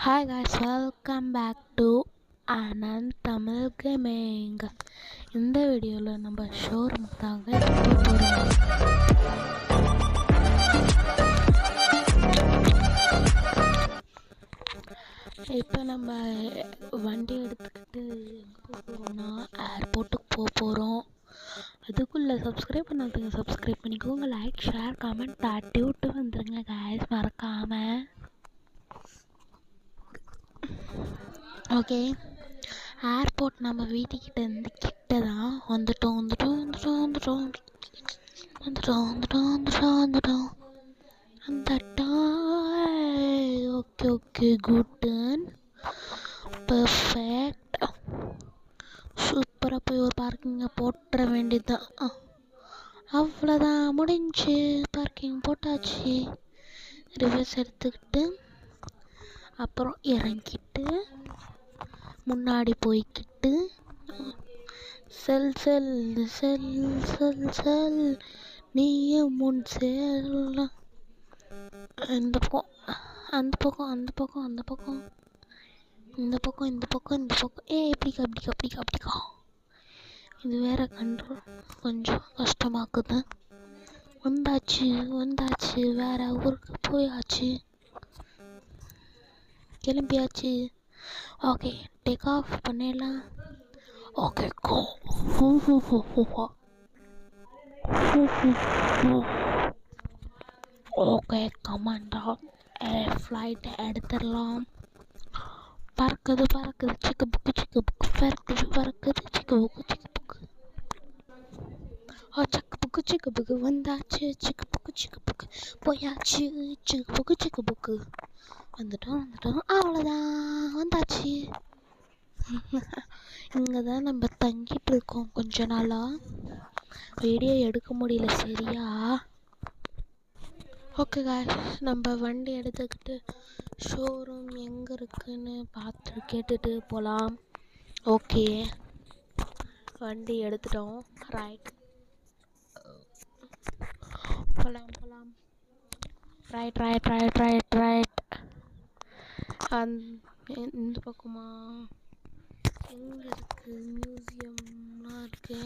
Hi guys, welcome back to Anand Tamil Gaming. இந்த வீடியோவில் நம்ம ஷோரூம் தாங்க போகிறோம். இப்போ நம்ம வண்டி எடுத்துக்கிட்டு எங்கே போகிறோம்னா ஏர்போர்ட்டுக்கு போகிறோம். அதுக்குள்ளே சப்ஸ்கிரைப் பண்ணாதீங்க, சப்ஸ்கிரைப் பண்ணிக்கோங்க. லைக், ஷேர், கமெண்ட் தட்டி விட்டு வந்துடுங்க guys, மறக்காமல். ஓகே, ஏர்போர்ட் நம்ம வீட்டுக்கிட்ட இருந்து கிட்ட தான். வந்துட்டோம். Okay good and perfect. சூப்பராக போய் ஒரு பார்க்கிங்கை போட்டுற வேண்டியதுதான். அவ்வளோதான், முடிஞ்சு. பார்க்கிங் போட்டாச்சு. ரிவர்ஸ் எடுத்துக்கிட்டு அப்புறம் இறங்கிட்டு முன்னாடி போய்கிட்டு செல் நீயும் முன் செல். இந்த பக்கம் அந்த பக்கம் இந்த பக்கம் அப்படிக்கா. இது வேற கண்ட்ரோல் கொஞ்சம் கஷ்டமாக்குது. வந்தாச்சு வேற ஊருக்கு போயாச்சு, கிளம்பியாச்சு. ஓகே, டேக் ஆஃப் பண்ணிடலாம். ஓகே கோ. ஓகே கமாண்டா, ஃப்ளைட் எடுத்துடலாம். பறக்குது சிக்கு புக்கு பறக்குது சிக்கு புக்கு. சிக்கு புக்கு வந்தாச்சு. சிக்கு புக்கு போயாச்சு. சிக்கு புக்கு வந்துட்டோம். அவ்வளோதான், வந்தாச்சு. இங்கே தான் நம்ம தங்கிட்டு இருக்கோம் கொஞ்ச நாளாக. வீடியோ எடுக்க முடியல சரியா. ஓகே காய்ஸ், நம்ம வண்டி எடுத்துக்கிட்டு ஷோரூம் எங்கே இருக்குன்னு பார்த்து கேட்டுட்டு போகலாம். ஓகே, வண்டி எடுத்துட்டோம். ரைட், போகலாம். ரைட். இந்த பக்கமா எங்கே இருக்குது? மியூசியம்லாம் இருக்கு.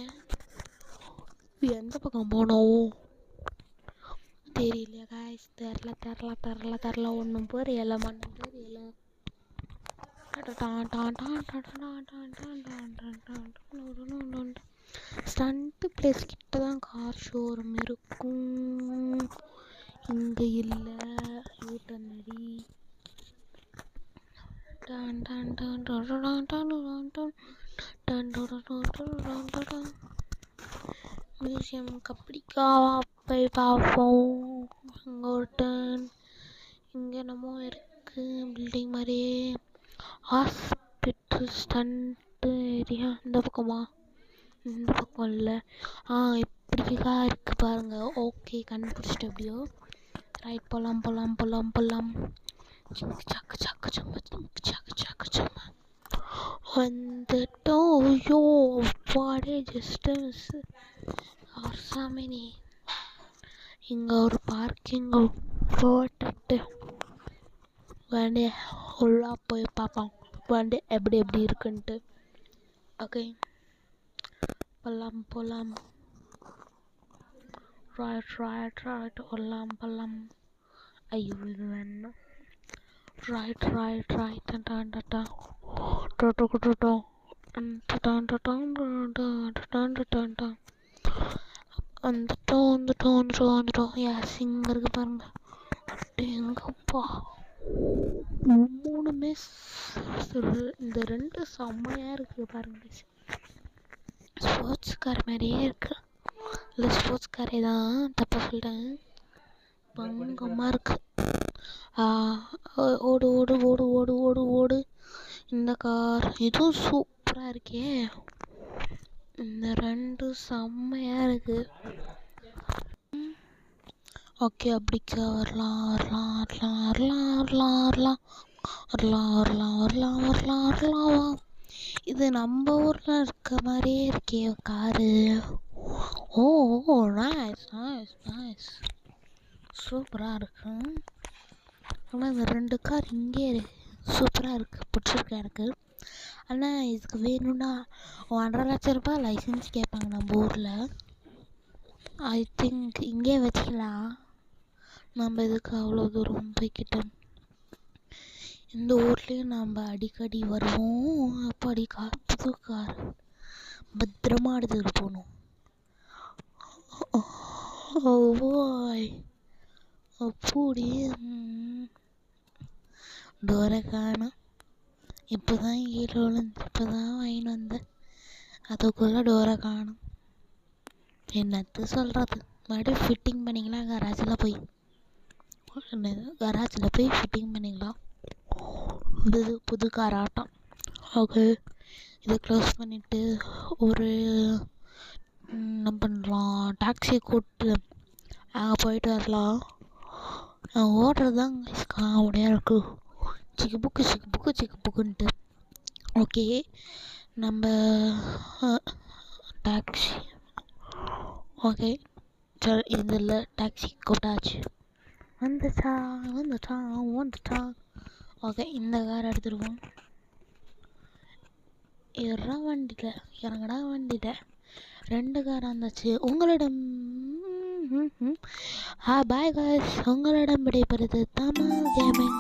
எந்த பக்கம் போனோம் தெரியல காய்ஸ். தெரில ஒன்றும் புரியல. ஸ்டண்ட் பிளேஸ் கிட்ட தான் கார் ஷோரூம் இருக்கும். இங்கே இல்லை. யூட்டனடி மியூசியம் கப்படிக்கா போய் பார்ப்போம். அங்கே ஒரு டர்ன், இங்கே என்னமோ இருக்குது பில்டிங் மாதிரியே. ஹாஸ்பிட்டல் ஸ்டண்ட்டு ஏரியா இந்த பக்கமா? இந்த பக்கம் இல்லை. இப்படிக்கா இருக்குது பாருங்க. ஓகே, கண்டுபிடிச்சிட்டு எப்படியோ. ரைட், போகலாம். சக்கு சும்மா வந்துட்டோம். ஐயோ வாடே டிஸ்டன்ஸ் சாமினி. இங்கே ஒரு பார்க்கிங் போட்டுட்டு வண்டி உள்ளே போய் பார்ப்போம், வண்டி எப்படி இருக்குன்ட்டு. ஓகே, போகலாம். ரைட் போகலாம். ஐயோ இது வேணும். ரைட் வந்துட்டோம். யாஸ், இங்கே இருக்கு பாருங்க. எங்கப்பா, மூணுமே இந்த ரெண்டு செம்மையாக இருக்குது பாருங்க. ஸ்போர்ட்ஸ் கார் மாதிரியே இருக்கு. இல்லை, ஸ்போர்ட்ஸ் காரே தான், தப்பாக சொல்லிட்டேன். பங்கமாக இருக்கு. ஓடு. இந்த கார் இதுவும் சூப்பராக இருக்கே. இந்த ரெண்டு செம்மையாக இருக்கு. ஓகே, அப்படிக்கா வரலாம். இது நம்ம ஊரில் இருக்க மாதிரியே இருக்கே காரு. ஓ நைஸ். சூப்பராக இருக்கு. ஆனால் இந்த ரெண்டு கார் இங்கே சூப்பராக இருக்குது, பிடிச்சிருக்கு எனக்கு. ஆனால் இதுக்கு வேணும்னா 1,50,000 லைசன்ஸ் கேட்பாங்க நம்ம ஊரில். ஐ திங்க் இங்கே வச்சுக்கலாம். நம்ம இதுக்கு அவ்வளோ தூரம் போய்கிட்டோம். இந்த ஊர்லேயும் நம்ம அடிக்கடி வருவோம். அப்படி புது கார் பத்திரமா எடுத்துகிட்டு போகணும். அப்படி டோரை காணோம். இப்போ தான் கீழே விழுந்து இப்போ தான் வாங்கிட்டு வந்தேன். அதுக்குள்ளே டோரை காணும். என்னத்து சொல்கிறது. மறுபடியும் ஃபிட்டிங் பண்ணிக்கலாம். கராஜில் போய் ஃபிட்டிங் பண்ணிக்கலாம். புது கார் ஆட்டம். ஓகே, இதை க்ளோஸ் பண்ணிவிட்டு ஒரு என்ன பண்ணலாம், டாக்ஸியை கூப்பிட்டு அங்கே போயிட்டு வரலாம். ஓடுறது தான் காமெடியாக இருக்குது. சிக்கு புக்குன்ட்டு. ஓகே, நம்ம டாக்ஸி ஓகே சரி, இதில் டாக்ஸி கூப்பிட்டாச்சு. வந்துட்டான். ஓகே, இந்த கார் எடுத்துருவோம். இறங்கடா வண்டியில் 2 கார் வந்தாச்சு. உங்களிடம் பாய் காய்ஸ், உங்களிடம் விடைபெறுது தமிழ் கேமிங்.